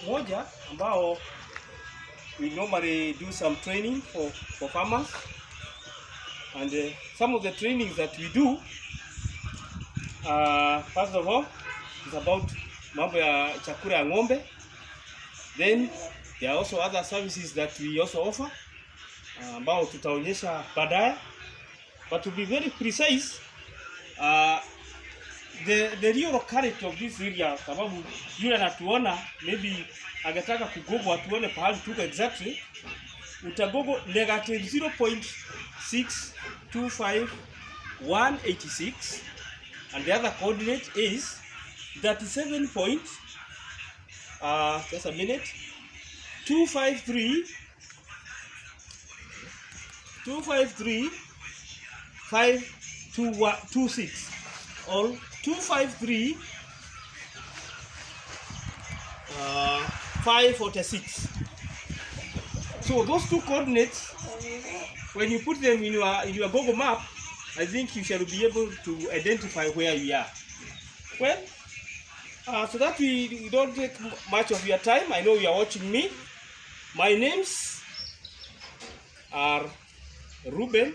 moja ambao we normally do some training for farmers, and some of the trainings that we do, first of all, is about mambo ya chakula ya ng'ombe. Then there are also other services that we also offer ambao tutaonyesha baadaye, but to be very precise, the real locality of this area, sababu yule anatuona maybe angetaka kugogo atuone pahali tuko exactly, utagogo negative 0.625186, and the other coordinate is 37 point just a minute 253 526 or 253 546. So those two coordinates, when you put them in your Google map, I think you shall be able to identify where you are. Well, so that we don't take much of your time, I know you are watching me. My names are Ruben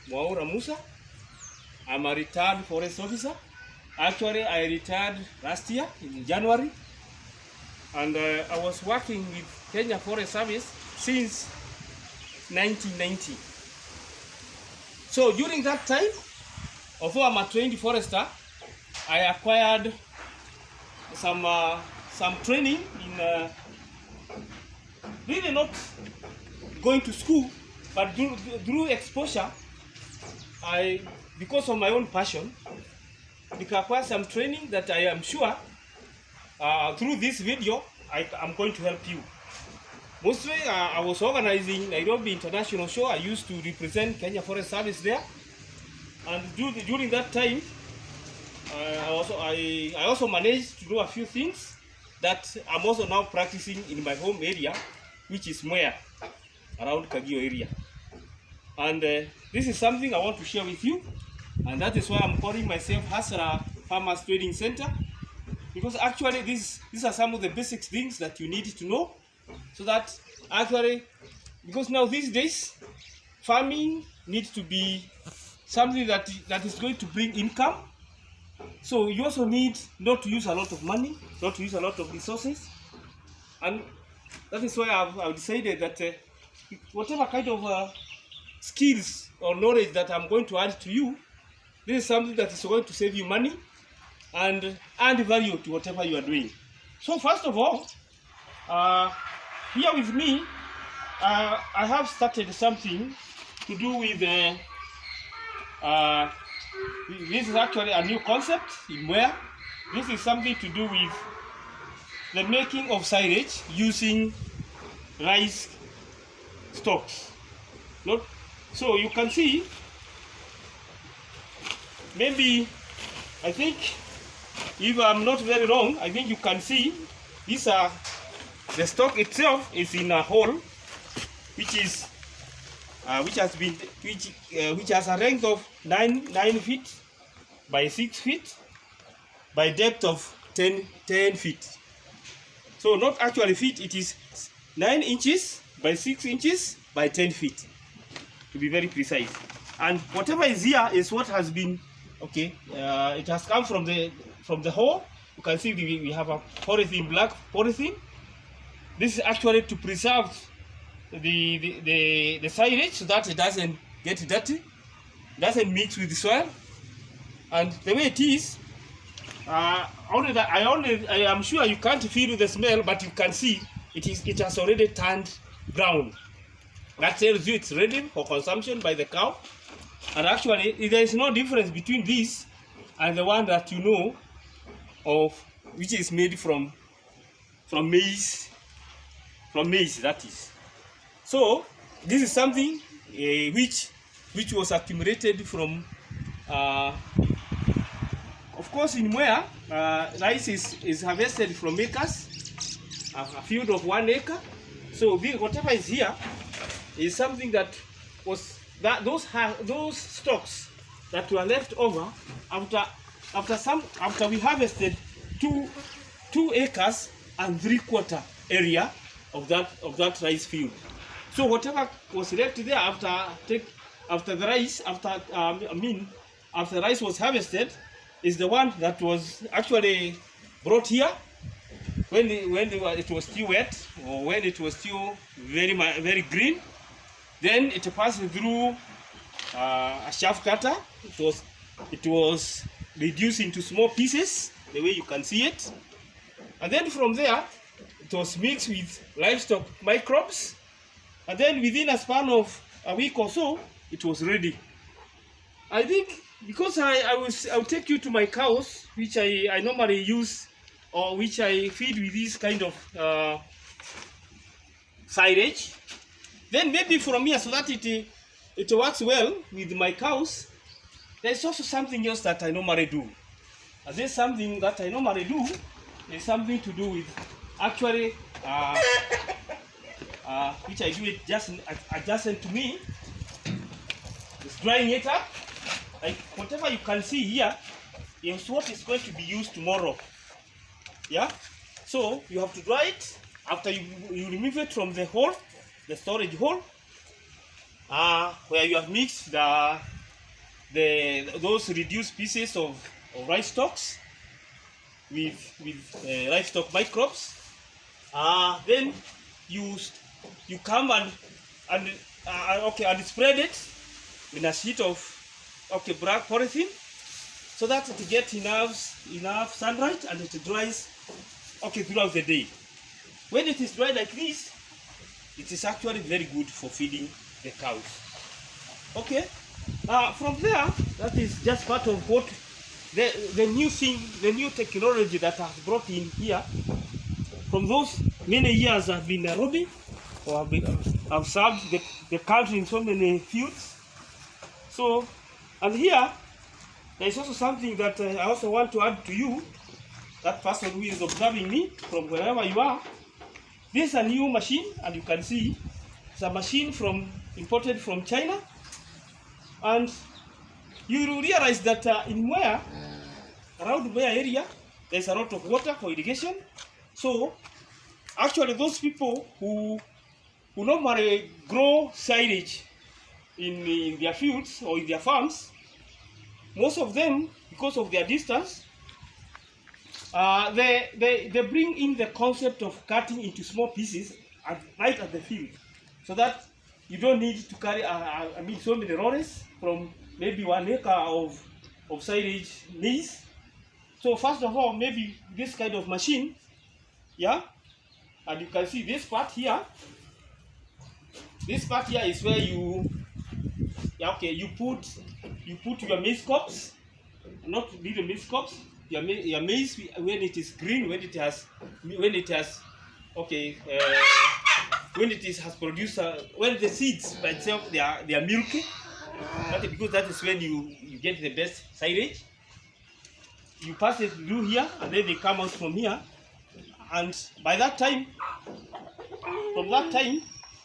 Mwaura Musa. I'm a retired forest officer. Actually, I retired last year in January, and I was working with Kenya Forest Service since 1990. So during that time, although I'm a trained forester, I acquired some training in really not going to school, but through exposure, because of my own passion, I acquired some training that I am sure through this video I'm going to help you. Mostly I was organizing Nairobi International Show. I used to represent Kenya Forest Service there, and during that time I also managed to do a few things that I'm also now practicing in my home area, which is Mwea, around KAGIO area. And this is something I want to share with you, and that is why I'm calling myself Hasra Farmers Trading Center, because actually these are some of the basic things that you need to know, so that actually, because now these days farming needs to be something that is going to bring income. So you also need not to use a lot of money, not to use a lot of resources, and that is why I've decided that whatever kind of skills or knowledge that I'm going to add to you, this is something that is going to save you money and add value to whatever you are doing. So first of all, here with me, I have started something to do with this is actually a new concept in Mwea. This is something to do with the making of silage using rice stalks. So you can see, maybe, I think, if I'm not very wrong, I think you can see these are the stalk itself is in a hole, which has a length of 9 feet by 6 feet by depth of 10 feet. So not actually feet, it is 9 inches by 6 inches by 10 feet, to be very precise. And whatever is here is what has been, okay, it has come from the hole. You can see we have a polythene, black polythene. This is actually to preserve the silage so that it doesn't get dirty, doesn't mix with the soil. And the way it is, I am sure you can't feel the smell, but you can see it has already turned brown. That tells you it's ready for consumption by the cow. And actually, there is no difference between this and the one that you know of, which is made from maize. From maize, that is. So this is something which was accumulated from, of course, in Mwea, rice is harvested from acres, a field of 1 acre. So whatever is here is something that was those stalks that were left over after we harvested 2 acres and 3/4 area of that rice field. So whatever was left there after the rice after rice was harvested is the one that was actually brought here when it was still wet, or when it was still very green. Then it passed through a shaft cutter. It was reduced into small pieces, the way you can see it. And then from there, it was mixed with livestock microbes. And then within a span of a week or so, it was ready. I think because I'll take you to my cows, which I normally use, or which I feed with this kind of silage. Then maybe from here, so that it works well with my cows, there's also something else that I normally do. And there's something that I normally do is something to do with actually, which I do it just adjacent to me. It's drying it up. Like whatever you can see here is what is going to be used tomorrow. Yeah. So you have to dry it after you remove it from the hole, the storage hole, where you have mixed those reduced pieces of rice stalks with livestock microbes. Then you come and spread it in a sheet of black polythene, so that it gets enough sunlight and it dries throughout the day. When it is dry like this, it is actually very good for feeding the cows. Okay. From there, that is just part of what the new thing, the new technology that has brought in here. From those many years I've been in Nairobi, or I've served the country in so many fields. So, and here, there is also something that I also want to add to you, that person who is observing me from wherever you are. This is a new machine, and you can see it's a machine imported from China. And you will realize that in Mwea, around Mwea area, there's a lot of water for irrigation. So, actually those people who normally grow silage in their fields or in their farms, most of them, because of their distance, they bring in the concept of cutting into small pieces right at the field, so that you don't need to carry so many lorries from maybe 1 acre of silage maize. So first of all, maybe this kind of machine, yeah, and you can see this part here. This part here is where you put your maize cobs, not little maize cobs. Your maize, when it is green, when it has produced, when the seeds by itself they are milky, because that is when you get the best silage. You pass it through here, and then they come out from here, and by that time, from that time,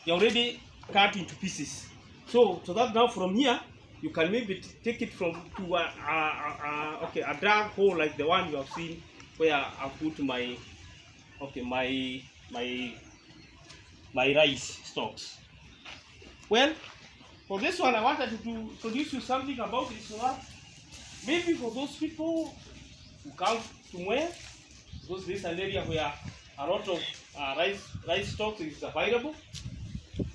they already cut into pieces. So that now from here, you can maybe take it to a dark hole like the one you have seen, where I put my rice stalks. Well, for this one, I wanted to introduce you something about it, so that maybe for those people who come to Mwea, because this is an area where a lot of rice stalks is available.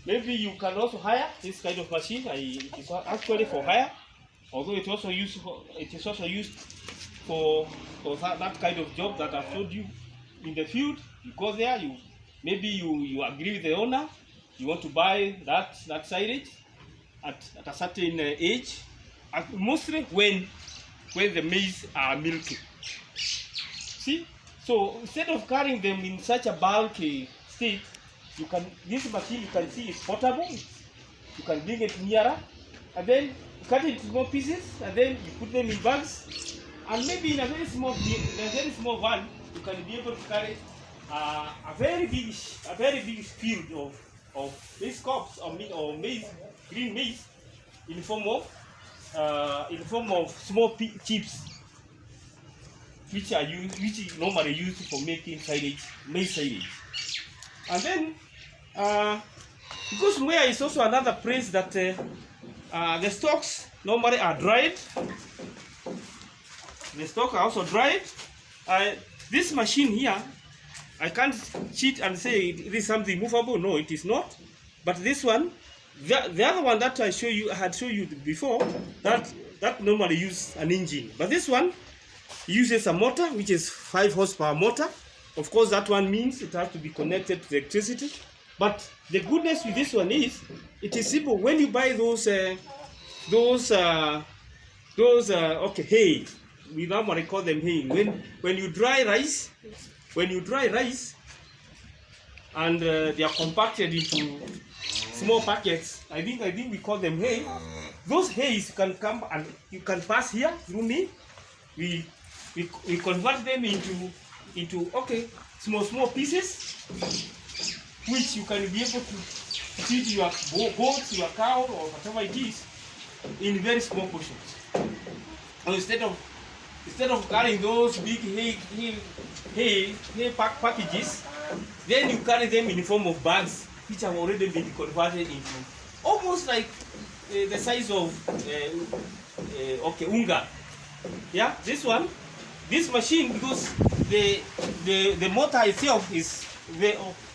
Maybe you can also hire this kind of machine. It is actually for hire, although it is also used for that kind of job that I've told you. In the field, you go there, maybe you agree with the owner, you want to buy that silage at a certain age, mostly when the maize are milky. See, so instead of carrying them in such a bulky state, this machine, you can see, is portable. You can bring it nearer, and then you cut it into small pieces, and then you put them in bags, and maybe in a very small van, you can be able to carry a very big field of maize cobs or maize, green maize, in form of small chips, which are normally used for making maize silage. And then, because Mwea is also another place that the stocks normally are dried. The stocks are also dried. This machine here, I can't cheat and say it is something movable. No, it is not. But this one, the other one that I had shown you before, that normally use an engine. But this one uses a motor, which is 5 horsepower motor. Of course, that one means it has to be connected to electricity. But the goodness with this one is, it is simple. When you buy those hay, we normally call them hay. When you dry rice, and they are compacted into small packets, I think we call them hay. Those hays can come and you can pass here through me. We convert them into small pieces, which you can be able to feed your goats, your cow, or whatever it is, in very small portions. And instead of carrying those big hay packages, then you carry them in the form of bags, which have already been converted into almost like the size of unga. Yeah, this machine, because the motor itself is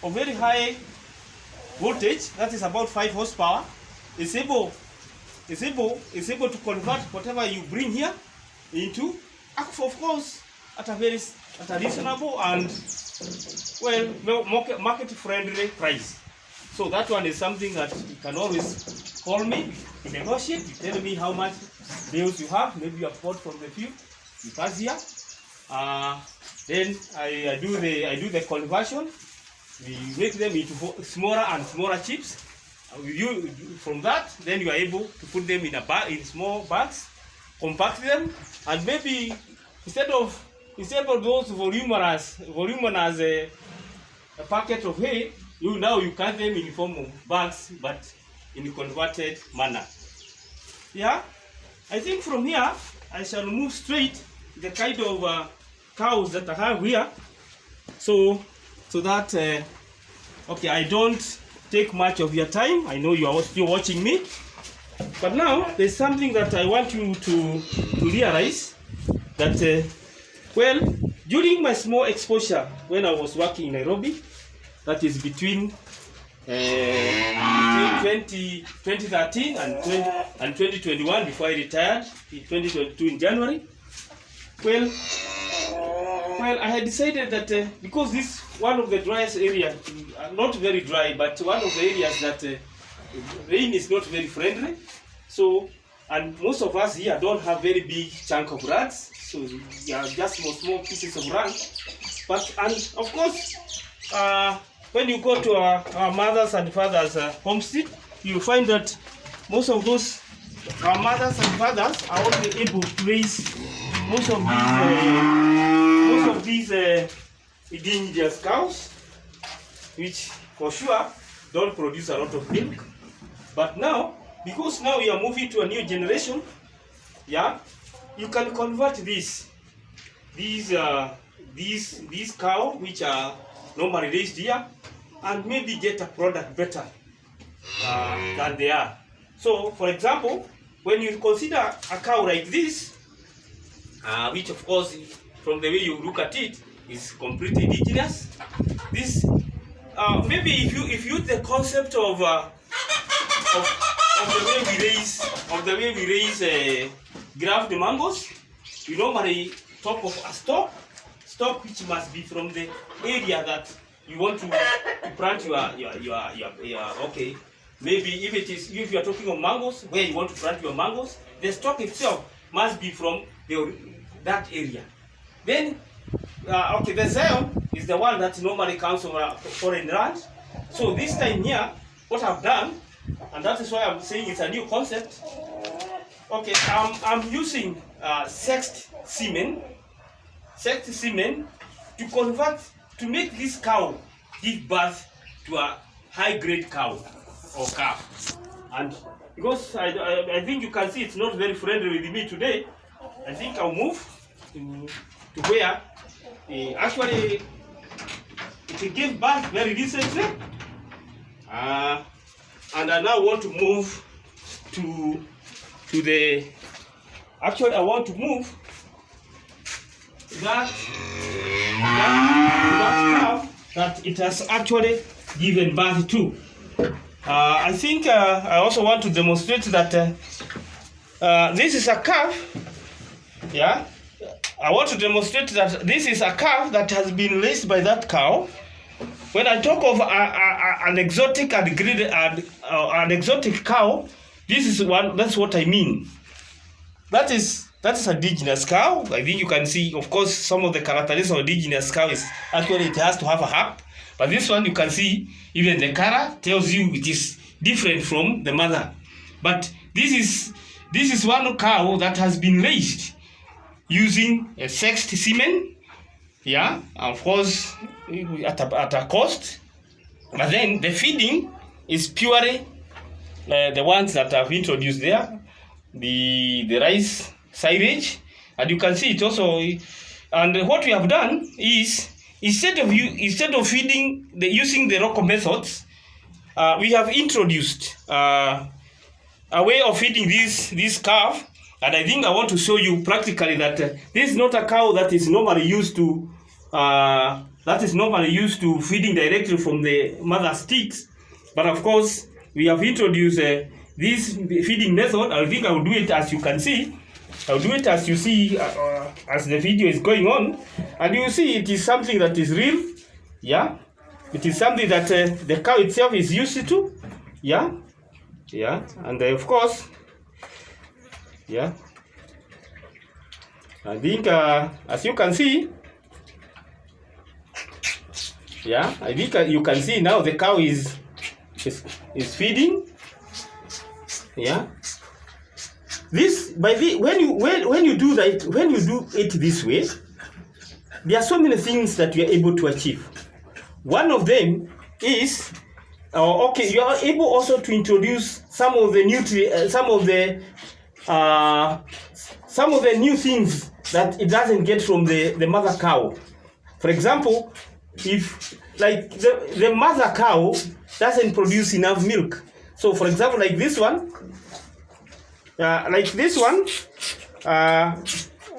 of very high voltage, that is about 5 horsepower, is able to convert whatever you bring here into, of course, at a reasonable and market friendly price. So that one is something that you can always call me, you negotiate, you tell me how much bales you have, maybe you have bought from the field, you pass here. Then I do the conversion. We make them into smaller and smaller chips. From that, then you are able to put them in small bags, compact them, and maybe instead of those voluminous a packet of hay, you cut them in the form of bags, but in a converted manner. Yeah, I think from here I shall move straight the kind of cows that I have here, so that I don't take much of your time. I know you are still watching me, but now there's something that I want you to realize, that during my small exposure when I was working in Nairobi, that is between 2013 and 2021, before I retired in 2022 in January. Well, I had decided that because this one of the driest areas, not very dry, but one of the areas that rain is not very friendly. So, and most of us here don't have very big chunk of rugs, so they are just small pieces of rug. And of course, when you go to our mothers and fathers' homestead, you find that most of those our mothers and fathers are only able to raise most of these indigenous cows, which for sure don't produce a lot of milk. But now, because now we are moving to a new generation, yeah, you can convert these cow, which are normally raised here, and maybe get a product better than they are. So, for example, when you consider a cow like this, which of course, from the way you look at it, is completely indigenous. This maybe if you use the concept of the way we raise graft mangoes, you normally talk of a stock which must be from the area that you want to plant your okay. Maybe if you are talking of mangoes, where you want to plant your mangoes, the stock itself must be from that area. Then, the zion is the one that normally comes from a foreign land. So this time here, what I've done, and that is why I'm saying it's a new concept. Okay, I'm using sexed semen to make this cow give birth to a high-grade cow or calf. And because I think you can see it's not very friendly with me today, I think I'll move to where actually it gave birth very recently. And I now want to move to the, actually I want to move that calf that it has actually given birth to. I think I also want to demonstrate that this is a calf. Yeah, I want to demonstrate that this is a calf that has been raised by that cow. When I talk of an exotic and an exotic cow, this is one. That's what I mean. That is indigenous cow. I think you can see, of course, some of the characteristics of indigenous cow is actually it has to have a hump. But this one you can see, even the color tells you it is different from the mother. But this is one cow that has been raised using a sexed semen. Yeah, of course, at a cost. But then the feeding is purely the ones that I've introduced there, the rice silage, and you can see it also. And what we have done is instead of feeding using the local methods, we have introduced a way of feeding this calf. And I think I want to show you practically that this is not a cow that is normally used to feeding directly from the mother's teats. But of course, we have introduced this feeding method. I think I will do it as you can see. I'll do it as you see as the video is going on, and you see it is something that is real. Yeah, it is something that the cow itself is used to. Yeah, and of course. Yeah, I think as you can see, yeah, I think you can see now the cow is feeding. Yeah, when you do it this way, there are so many things that you are able to achieve. One of them is you are able also to introduce some of the new things that it doesn't get from the mother cow. For example, if like the mother cow doesn't produce enough milk. So for example, like this one,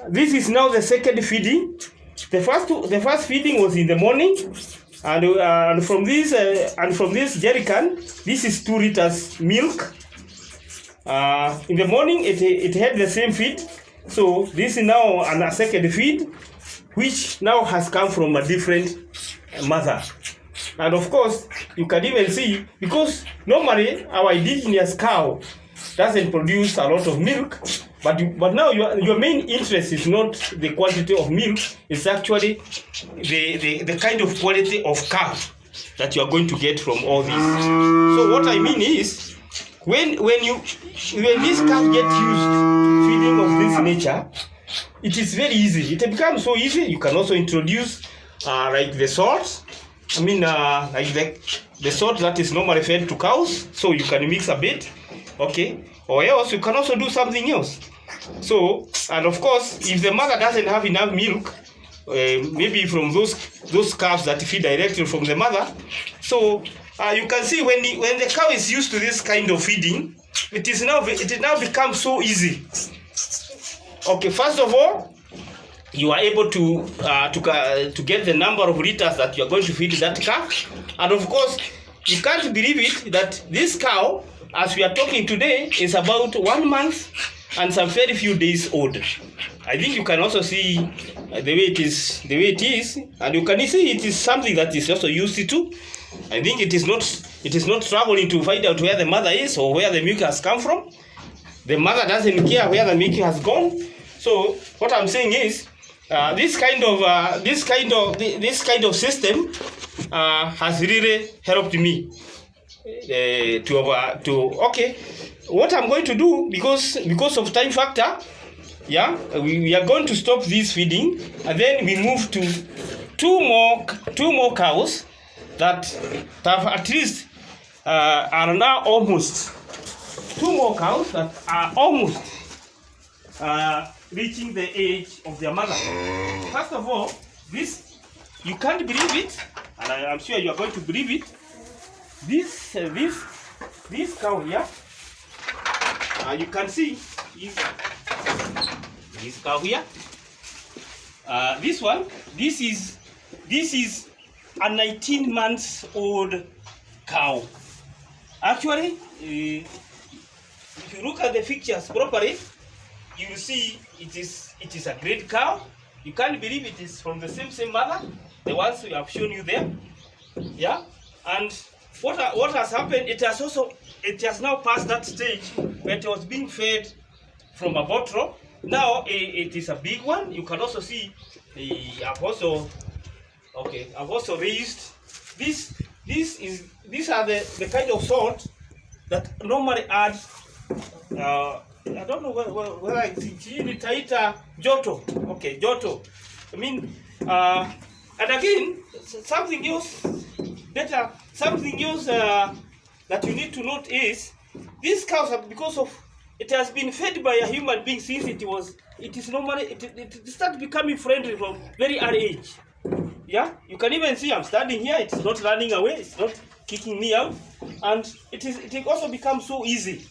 this is now the second feeding. The first feeding was in the morning, and from this jerrycan, this is 2 liters milk. In the morning, it had the same feed, so this is now a second feed, which now has come from a different mother. And of course, you can even see, because normally our indigenous cow doesn't produce a lot of milk, but now your main interest is not the quantity of milk, it's actually the kind of quality of calf that you are going to get from all this. So what I mean is, when this calf gets used to feeding of this nature, it is very easy. It becomes so easy. You can also introduce like the salt. I mean, like the salt that is normally fed to cows. So you can mix a bit, okay? Or else you can also do something else. So, and of course, if the mother doesn't have enough milk, maybe from those calves that feed directly from the mother, so you can see when the cow is used to this kind of feeding, it now becomes so easy. Okay, first of all, you are able to get the number of liters that you are going to feed that calf, and of course, you can't believe it that this cow, as we are talking today, is about 1 month and some very few days old. I think you can also see the way it is, and you can see it is something that is also used to. I think it is not traveling to find out where the mother is or where the milk has come from. The mother doesn't care where the milk has gone. So what I'm saying is, this kind of system has really helped me okay. What I'm going to do, because of time factor, yeah, we are going to stop this feeding, and then we move to two more cows that have at least are now almost 2 more cows that are almost reaching the age of their mother. First of all, this, you can't believe it, and I'm sure you are going to believe it. This cow here, you can see this cow here. This one, this is a 19 months old cow. Actually, if you look at the pictures properly, you will see it is a great cow. You can't believe it is from the same mother, the ones we have shown you there. Yeah, and what has happened? It has now passed that stage where it was being fed from a bottle. Now it is a big one. You can also see I've also raised this. These are the kind of salt that normally add. I don't know whether it's Taita Joto. Okay, Joto. I mean, and again, something else that you need to note is these cows are, because of it has been fed by a human being since it starts becoming friendly from very early age. Yeah, you can even see I'm standing here. It's not running away. It's not kicking me out, and it also becomes so easy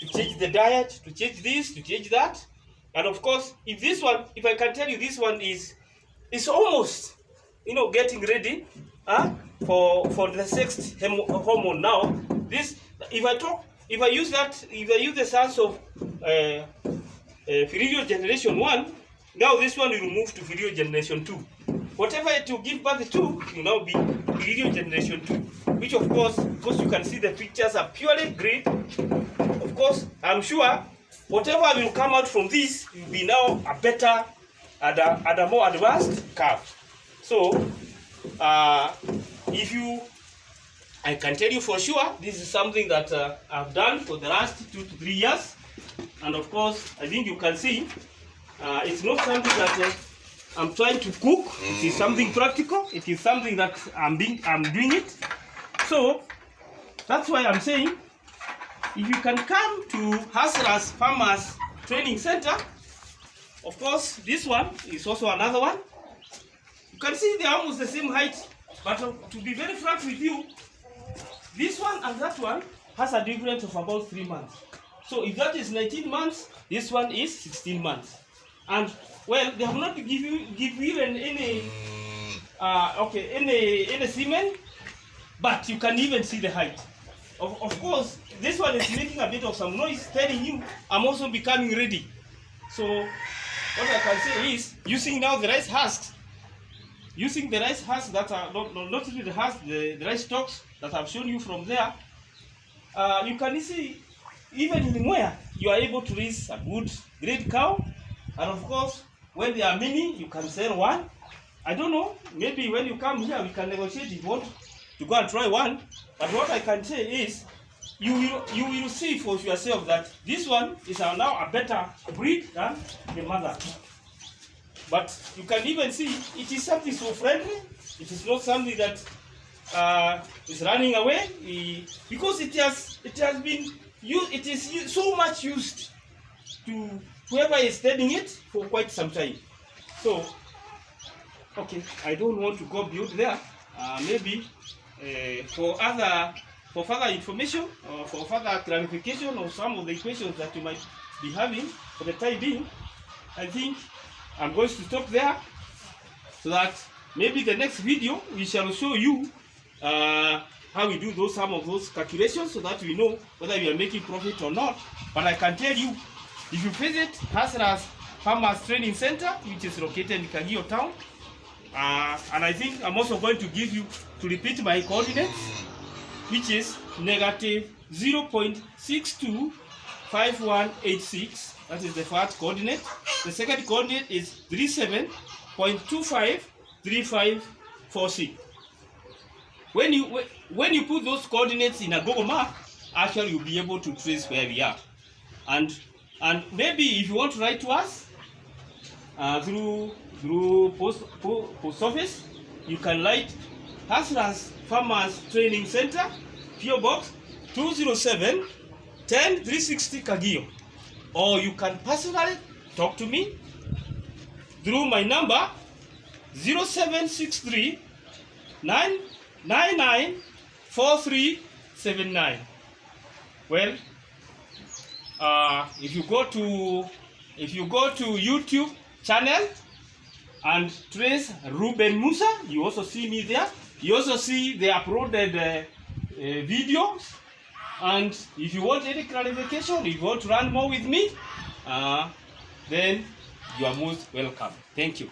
to change the diet, to change this, to change that. And of course, if I can tell you, this one is almost, getting ready for the sex hormone now. If I use the sons of Virilio generation 1, now this one will move to Virilio generation 2. Whatever it will give birth to will now be Virilio generation 2, which of course, because you can see the pictures are purely green. Of course, I'm sure whatever will come out from this will be now a better and a more advanced cow. So, I can tell you for sure, this is something that I've done for the last 2 to 3 years. And of course, I think you can see, it's not something that I'm trying to cook. It is something practical. It is something that I'm doing it. So, that's why I'm saying, if you can come to Hasras Farmers Training Center, of course, this one is also another one. You can see they're almost the same height, but to be very frank with you, this one and that one has a difference of about 3 months. So if that is 19 months, this one is 16 months. And well, they have not give you even any semen, but you can even see the height. Of course, this one is making a bit of some noise, telling you I'm also becoming ready. So what I can say is, using now the rice husks, that are not really the husks, the rice stalks that I've shown you from there, you can see even in Mwea, you are able to raise a good great cow. And of course, when they are many, you can sell one. I don't know, maybe when you come here, we can negotiate if you want to go and try one. But what I can say is, you will see for yourself that this one is now a better breed than the mother. But you can even see it is something so friendly. It is not something that is running away, because it is so much used to whoever is studying it for quite some time. So, okay, I don't want to go beyond there. Maybe for further information or for further clarification of some of the questions that you might be having, for the time being, I think I'm going to stop there, so that maybe the next video we shall show you how we do some of those calculations, so that we know whether we are making profit or not. But I can tell you, if you visit Hasras Farmers Training Center, which is located in KAGIO town, and I think I'm also going to repeat my coordinates, which is negative 0.625186. That is the first coordinate. The second coordinate is 37.253546. When you put those coordinates in a Google map, actually you'll be able to trace where we are. And maybe if you want to write to us through post office, you can write Hasras Farmers Training Center, PO Box 207 10360 KAGIO. Or you can personally talk to me through my number 0763 9994379. Well, if you go to YouTube channel and trace Ruben Musa, you also see me there. You also see the uploaded videos. And if you want any clarification, if you want to run more with me, then you are most welcome. Thank you.